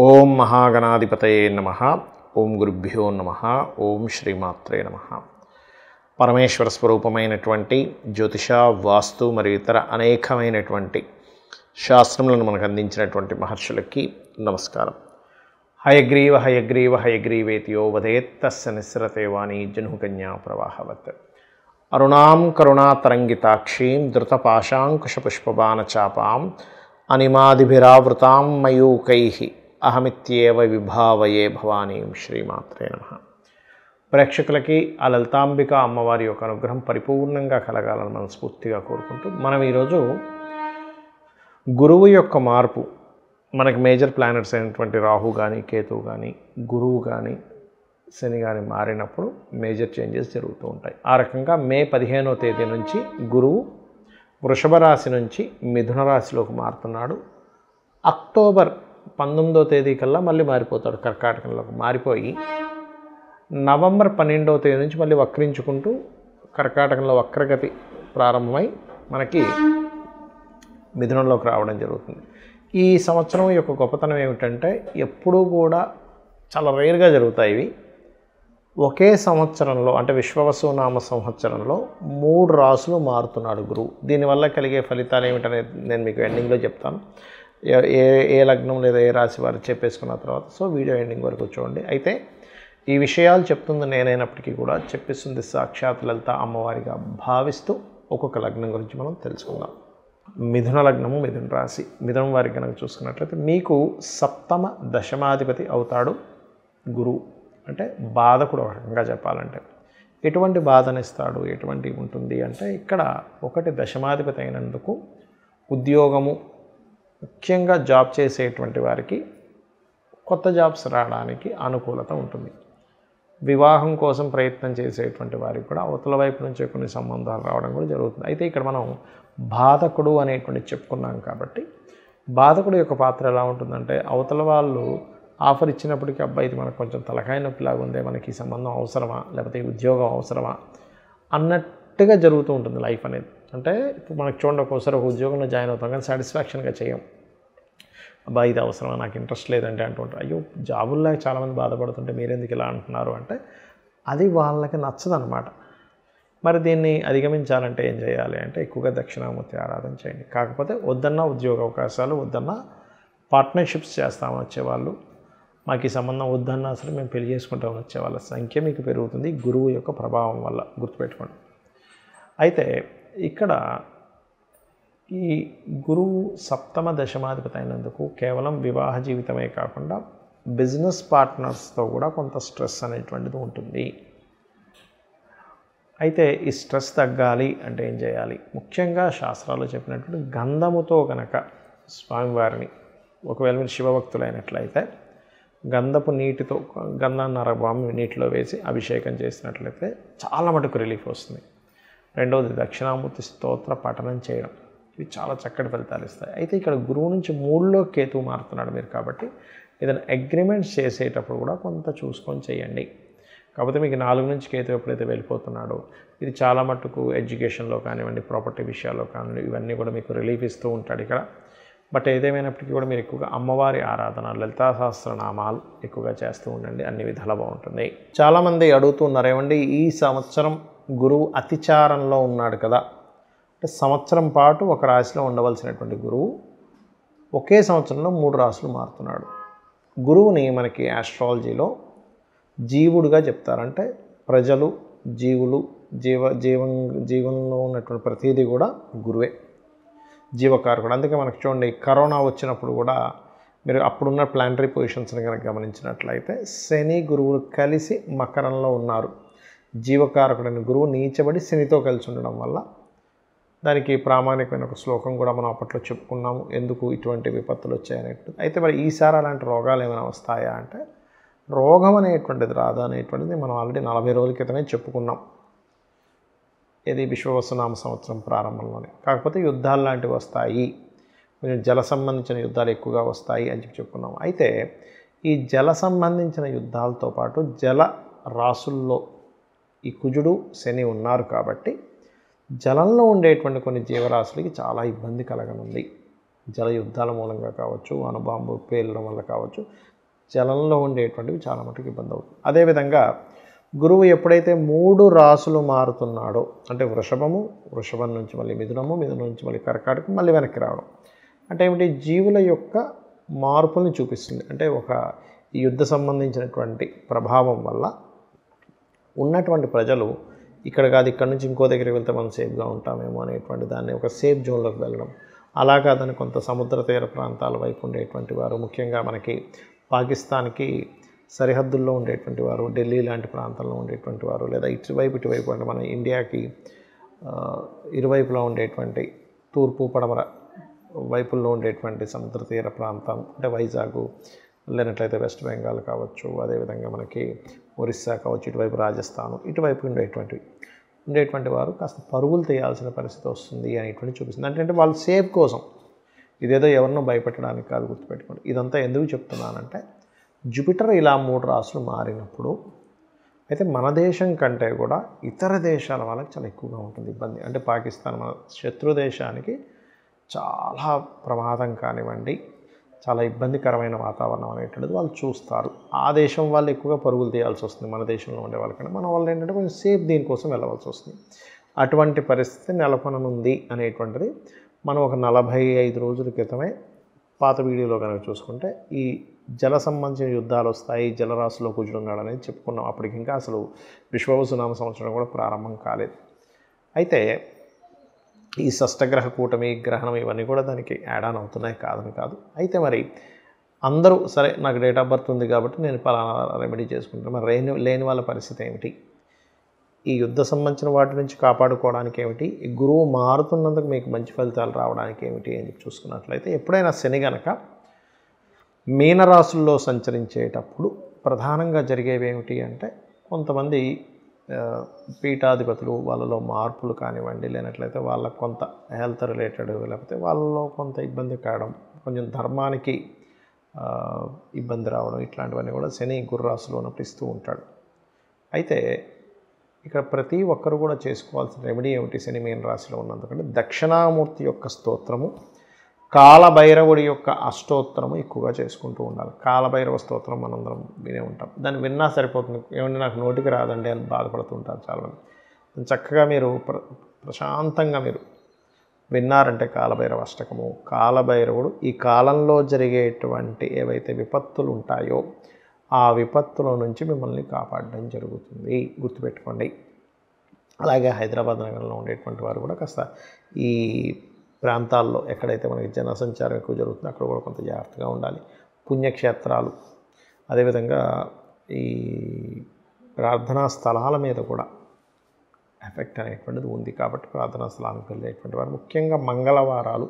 ఓం మహాగణాధిపతయే నమః. ఓం గురుభ్యో నమః. ఓం శ్రీమాత్రే నమః. పరమేశ్వర స్వరూపమైనటువంటి జ్యోతిష, వాస్తు మరియు ఇతర అనేకమైనటువంటి శాస్త్రములను మనకు అందించినటువంటి మహర్షులకి నమస్కారం. హయగ్రీవ హయగ్రీవ హయగ్రీవేతియో వదేత్తస్య నిస్సరతే వాణి జనుకన్యా ప్రవాహవత్. అరుణాం కరుణాతరంగితాక్షీం ధృతపాశాంకుశపుష్పబాణచాపాం అనిమాదిభిరావృతాం మయూకైః అహమిత్యేవ విభావయే భవానీం. శ్రీమాత్రే నమః. ప్రేక్షకులకి ఆ లలితాంబిక అమ్మవారి యొక్క అనుగ్రహం పరిపూర్ణంగా కలగాలని మనస్ఫూర్తిగా కోరుకుంటూ మనం ఈరోజు గురువు యొక్క మార్పు, మనకి మేజర్ ప్లానెట్స్ అయినటువంటి రాహు కానీ, కేతువు కానీ, గురువు కానీ, శని కానీ మారినప్పుడు మేజర్ చేంజెస్ జరుగుతూ ఉంటాయి. ఆ రకంగా మే 15వ తేదీ నుంచి గురువు వృషభ రాశి నుంచి మిథున రాశిలోకి మారుతున్నాడు. అక్టోబర్ 19వ తేదీ కల్లా మళ్ళీ మారిపోతాడు, కర్కాటకంలోకి మారిపోయి నవంబర్ 12వ తేదీ నుంచి మళ్ళీ వక్రించుకుంటూ కర్కాటకంలో వక్రగతి ప్రారంభమై మనకి మిథునంలోకి రావడం జరుగుతుంది. ఈ సంవత్సరం యొక్క గొప్పతనం ఏమిటంటే ఎప్పుడూ కూడా చాలా రేర్గా జరుగుతాయి ఇవి. ఒకే సంవత్సరంలో అంటే విశ్వవసునామ సంవత్సరంలో 3 రాసులు మారుతున్నాడు గురువు. దీనివల్ల కలిగే ఫలితాలు ఏమిటనేది నేను మీకు ఎండింగ్లో చెప్తాను. ఏ లగ్నం లేదా ఏ రాశి వారు చెప్పేసుకున్న తర్వాత వీడియో ఎండింగ్ వరకు చూడండి. అయితే ఈ విషయాలు చెప్తుంది నేనైనప్పటికీ కూడా చెప్పిస్తుంది సాక్షాత్ లలిత అమ్మవారిగా భావిస్తూ ఒక్కొక్క లగ్నం గురించి మనం తెలుసుకుందాం. మిథున లగ్నము, మిథున రాశి. మిథునం వారికి కనుక చూసుకున్నట్లయితే మీకు సప్తమ దశమాధిపతి అవుతాడు గురువు. అంటే బాధకుడు ఒక రకంగా చెప్పాలంటే. ఎటువంటి బాధనిస్తాడు, ఎటువంటి ఉంటుంది అంటే ఇక్కడ ఒకటి దశమాధిపతి అయినందుకు ఉద్యోగము, ముఖ్యంగా జాబ్ చేసేటువంటి వారికి కొత్త జాబ్స్ రావడానికి అనుకూలత ఉంటుంది. వివాహం కోసం ప్రయత్నం చేసేటువంటి వారికి కూడా అవతల వైపు నుంచి కొన్ని సంబంధాలు రావడం కూడా జరుగుతుంది. అయితే ఇక్కడ మనం బాధకుడు అనేటువంటి చెప్పుకున్నాం కాబట్టి బాధకుడు యొక్క పాత్ర ఎలా ఉంటుందంటే అవతల వాళ్ళు ఆఫర్ ఇచ్చినప్పటికీ అబ్బాయి ఇది మనకు కొంచెం తలకాయ నొప్పిలాగా ఉందే, మనకి ఈ సంబంధం అవసరమా లేకపోతే ఈ ఉద్యోగం అవసరమా అన్నట్టుగా జరుగుతూ ఉంటుంది లైఫ్ అనేది. అంటే ఇప్పుడు మనకు చూడండి, ఒక్కోసారి ఒక ఉద్యోగంలో జాయిన్ అవుతాం కానీ సాటిస్ఫాక్షన్గా చేయం. అబ్బాయి ఇది అవసరమా, నాకు ఇంట్రెస్ట్ లేదంటే అంటుంటారు. అయ్యో జాబుల్లో చాలామంది బాధపడుతుంటే మీరెందుకు ఇలా అంటున్నారు అంటే అది వాళ్ళకి నచ్చదనమాట. మరి దీన్ని అధిగమించాలంటే ఏం చేయాలి అంటే ఎక్కువగా దక్షిణామూర్తి ఆరాధన చేయండి. కాకపోతే వద్దన్నా ఉద్యోగ అవకాశాలు, వద్దన్నా పార్ట్నర్షిప్స్ చేస్తామని వచ్చేవాళ్ళు, మాకు ఈ సంబంధం వద్దన్నా అసలు మేము పెళ్లి చేసుకుంటామని వచ్చే వాళ్ళ సంఖ్య మీకు పెరుగుతుంది గురువు యొక్క ప్రభావం వల్ల, గుర్తుపెట్టుకోండి. అయితే ఇక్కడ ఈ గురువు సప్తమ దశమాధిపతి అయినందుకు కేవలం వివాహ జీవితమే కాకుండా బిజినెస్ పార్ట్నర్స్తో కూడా కొంత స్ట్రెస్ అనేటువంటిది ఉంటుంది. అయితే ఈ స్ట్రెస్ తగ్గాలి అంటే ఏం చేయాలి? ముఖ్యంగా శాస్త్రాలు చెప్పినటువంటి గంధముతో కనుక స్వామివారిని, ఒకవేళ మీరు శివభక్తులైనట్లయితే గంధపు నీటితో, గంధన్నర బాంబు నీటిలో వేసి అభిషేకం చేసినట్లయితే చాలా మటుకు రిలీఫ్ వస్తుంది. రెండవది దక్షిణామూర్తి స్తోత్ర పఠనం చేయడం. ఇవి చాలా చక్కటి ఫలితాలు ఇస్తాయి. అయితే ఇక్కడ గురువు నుంచి 3లో కేతువు మారుతున్నాడు మీరు కాబట్టి ఏదైనా అగ్రిమెంట్స్ చేసేటప్పుడు కూడా కొంత చూసుకొని చేయండి. కాకపోతే మీకు 4 నుంచి కేతువు ఎప్పుడైతే వెళ్ళిపోతున్నాడో ఇది చాలా మటుకు ఎడ్యుకేషన్లో కానివ్వండి, ప్రాపర్టీ విషయాల్లో కానివ్వండి, ఇవన్నీ కూడా మీకు రిలీఫ్ ఇస్తూ ఉంటాడు ఇక్కడ. బట్ ఏదేమైనప్పటికీ కూడా మీరు ఎక్కువగా అమ్మవారి ఆరాధన, లలితా సహస్రనామాలు ఎక్కువగా చేస్తూ ఉండండి, అన్ని విధాలా బాగుంటుంది. చాలామంది అడుగుతున్నారు, ఏమండి ఈ సంవత్సరం గురువు అతిచారంలో ఉన్నాడు కదా, అంటే సంవత్సరం పాటు ఒక రాశిలో ఉండవలసినటువంటి గురువు ఒకే సంవత్సరంలో 3 రాశులు మారుతున్నాడు. గురువుని మనకి ఆస్ట్రాలజీలో జీవుడుగా చెప్తారంటే ప్రజలు, జీవులు, జీవంలో ఉన్నటువంటి ప్రతిదీ కూడా గురువే, జీవకారకుడు. అందుకే మనకు చూడండి కరోనా వచ్చినప్పుడు కూడా మీరు అప్పుడున్న ప్లానటరీ పొజిషన్స్ని కనుక గమనించినట్లయితే శని గురువులు కలిసి మకరంలో ఉన్నారు. జీవకారకుడైన గురువు నీచబడి శనితో కలిసి ఉండడం వల్ల దానికి ప్రామాణికమైన ఒక శ్లోకం కూడా మనం అప్పట్లో చెప్పుకున్నాము, ఎందుకు ఇటువంటి విపత్తులు వచ్చాయనేది. అయితే మరి ఈసారి అలాంటి రోగాలు ఏమైనా వస్తాయా అంటే రోగం అనేటువంటిది రాదా అనేటువంటిది మనం ఆల్రెడీ 40 రోజుల క్రితమే చెప్పుకున్నాం. ఇది విశ్వవసునామ సంవత్సరం ప్రారంభంలోనే. కాకపోతే యుద్ధాలు లాంటివి వస్తాయి, కొంచెం జల సంబంధించిన యుద్ధాలు ఎక్కువగా వస్తాయి అని చెప్పుకున్నాం. అయితే ఈ జల సంబంధించిన యుద్ధాలతో పాటు జల రాసుల్లో ఈ కుజుడు, శని ఉన్నారు కాబట్టి జలంలో ఉండేటువంటి కొన్ని జీవరాశులకి చాలా ఇబ్బంది కలగనుంది. జల యుద్ధాల మూలంగా కావచ్చు, అణుబాంబు పేలడం వల్ల కావచ్చు, జలంలో ఉండేటువంటివి చాలా మటుకు ఇబ్బంది అవుతుంది. అదేవిధంగా గురువు ఎప్పుడైతే 3 రాసులు మారుతున్నాడో, అంటే వృషభం నుంచి మళ్ళీ మిథునము నుంచి మళ్ళీ కర్కాటకం, మళ్ళీ వెనక్కి రావడం అంటే ఏమిటి, జీవుల యొక్క మార్పుల్ని చూపిస్తుంది. అంటే ఒక యుద్ధ సంబంధించినటువంటి ప్రభావం వల్ల ఉన్నటువంటి ప్రజలు ఇక్కడ కాదు, ఇక్కడ నుంచి ఇంకో దగ్గరికి వెళ్తే మనం సేఫ్గా ఉంటామేమో అనేటువంటి దాన్ని ఒక సేఫ్ జోన్లోకి వెళ్ళడం. అలా కాదని కొంత సముద్ర తీర ప్రాంతాల వైపు ఉండేటువంటి వారు, ముఖ్యంగా మనకి పాకిస్తాన్కి సరిహద్దుల్లో ఉండేటువంటి వారు, ఢిల్లీ లాంటి ప్రాంతాల్లో ఉండేటువంటి వారు, లేదా ఇటువైపు అంటే మన ఇండియాకి ఇరువైపులా ఉండేటువంటి తూర్పు పడమర వైపుల్లో ఉండేటువంటి సముద్ర తీర ప్రాంతం అంటే వైజాగ్, లేనట్లయితే వెస్ట్ బెంగాల్ కావచ్చు, అదేవిధంగా మనకి ఒరిస్సా కావచ్చు, ఇటువైపు రాజస్థాన్, ఇటువైపు ఉండేటువంటి వారు కాస్త పరుగులు తీయాల్సిన పరిస్థితి వస్తుంది అనేటువంటి చూపిస్తుంది. అంటే వాళ్ళు సేఫ్ కోసం, ఇదేదో ఎవరినో భయపెట్టడానికి కాదు, గుర్తుపెట్టుకోండి. ఇదంతా ఎందుకు చెప్తున్నానంటే జూపిటర్ ఇలా 3 రాసులు మారినప్పుడు అయితే మన దేశం కంటే కూడా ఇతర దేశాల వాళ్ళకి చాలా ఎక్కువగా ఉంటుంది ఇబ్బంది. అంటే పాకిస్తాన్ మన శత్రు దేశానికి చాలా ప్రమాదం కానివ్వండి, చాలా ఇబ్బందికరమైన వాతావరణం అనేటువంటిది వాళ్ళు చూస్తారు. ఆ దేశం వాళ్ళు ఎక్కువగా పరుగులు తీయాల్సి వస్తుంది మన దేశంలో ఉండే వాళ్ళకంటే. మన వాళ్ళు ఏంటంటే కొంచెం సేఫ్ దీనికోసం వెళ్ళవలసి వస్తుంది. అటువంటి పరిస్థితి నెలకొననుంది అనేటువంటిది మనం ఒక 45 రోజుల క్రితమే పాత వీడియోలో కనుక చూసుకుంటే ఈ జల సంబంధించిన యుద్ధాలు వస్తాయి, జలరాశిలో కుజుడున్నాడు అనేది చెప్పుకున్నాం. అప్పటికి ఇంకా అసలు విశ్వవసునామ సంవత్సరం కూడా ప్రారంభం కాలేదు. అయితే ఈ షష్టగ్రహ కూటమి, గ్రహణం ఇవన్నీ కూడా దానికి యాడ్ ఆన్ అవుతున్నాయి, కాదని కాదు. అయితే మరి అందరూ సరే నాకు డేట్ ఆఫ్ బర్త్ ఉంది కాబట్టి నేను పలానా రెమెడీ చేసుకుంటాను, మరి లేని వాళ్ళ పరిస్థితి ఏమిటి, ఈ యుద్ధ సంబంధించిన వాటి నుంచి కాపాడుకోవడానికి ఏమిటి, ఈ గురువు మారుతున్నందుకు మీకు మంచి ఫలితాలు రావడానికి ఏమిటి అని చూసుకున్నట్లయితే, ఎప్పుడైనా శని గనక మీనరాశుల్లో సంచరించేటప్పుడు ప్రధానంగా జరిగేవి ఏమిటి అంటే, కొంతమంది పీఠాధిపతులు వాళ్ళలో మార్పులు కానివ్వండి, లేనట్లయితే వాళ్ళకు కొంత హెల్త్ రిలేటెడ్, లేకపోతే వాళ్ళలో కొంత ఇబ్బంది కావడం, కొంచెం ధర్మానికి ఇబ్బంది రావడం, ఇట్లాంటివన్నీ కూడా శని గురురాశిలో ఉన్నప్పుడు ఇస్తూ ఉంటాడు. అయితే ఇక్కడ ప్రతి ఒక్కరు కూడా చేసుకోవాల్సిన రెమెడీ ఏమిటి శని మీన రాశిలో ఉన్నందుకంటే, దక్షిణామూర్తి యొక్క స్తోత్రము, కాలభైరవుడి యొక్క అష్టోత్తరము ఎక్కువగా చేసుకుంటూ ఉండాలి. కాలభైరవ స్తోత్రం మనందరం వినే ఉంటాం, దాన్ని విన్నా సరిపోతుంది. ఏమంటే నాకు నోటికి రాదండి అని బాధపడుతూ ఉంటారు చాలామంది. చక్కగా మీరు ప్రశాంతంగా మీరు విన్నారంటే కాలభైరవ అష్టకము, కాలభైరవుడు ఈ కాలంలో జరిగేటువంటి ఏవైతే విపత్తులు ఉంటాయో ఆ విపత్తుల నుంచి మిమ్మల్ని కాపాడడం జరుగుతుంది, గుర్తుపెట్టుకోండి. అలాగే హైదరాబాద్ నగరంలో ఉండేటువంటి వారు కూడా కాస్త ఈ ప్రాంతాల్లో ఎక్కడైతే మనకి జనసంచారం ఎక్కువ జరుగుతుందో అక్కడ కూడా కొంత జాగ్రత్తగా ఉండాలి. పుణ్యక్షేత్రాలు, అదేవిధంగా ఈ ప్రార్థనా స్థలాల మీద కూడా ఎఫెక్ట్ అనేటువంటిది ఉంది కాబట్టి ప్రార్థనా స్థలానికి వెళ్ళేటువంటి వారు ముఖ్యంగా మంగళవారాలు,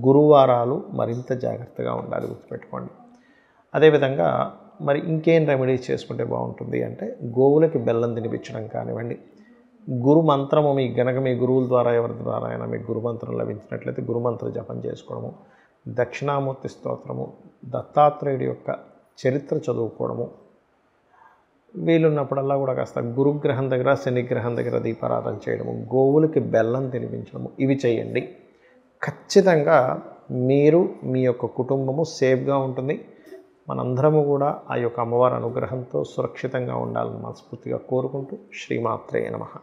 గురువారాలు మరింత జాగ్రత్తగా ఉండాలి, గుర్తుపెట్టుకోండి. అదేవిధంగా మరి ఇంకేం రెమెడీస్ చేసుకుంటే బాగుంటుంది అంటే, గోవులకి బెల్లం తినిపించడం కానివ్వండి, గురు మంత్రము మీ గురువుల ద్వారా ఎవరి ద్వారా అయినా మీకు గురుమంత్రం లభించినట్లయితే గురుమంత్ర జపం చేసుకోవడము, దక్షిణామూర్తి స్తోత్రము, దత్తాత్రేయుడి యొక్క చరిత్ర చదువుకోవడము, వీలున్నప్పుడల్లా కూడా కాస్త గురుగ్రహం దగ్గర శనిగ్రహం దగ్గర దీపారాధన చేయడము, గోవులకి బెల్లం తినిపించడము, ఇవి చేయండి. ఖచ్చితంగా మీరు మీ యొక్క కుటుంబము సేఫ్గా ఉంటుంది. మనందరము కూడా ఆ యొక్క అమ్మవారి అనుగ్రహంతో సురక్షితంగా ఉండాలని మనస్ఫూర్తిగా కోరుకుంటూ శ్రీమాత్రే నమః.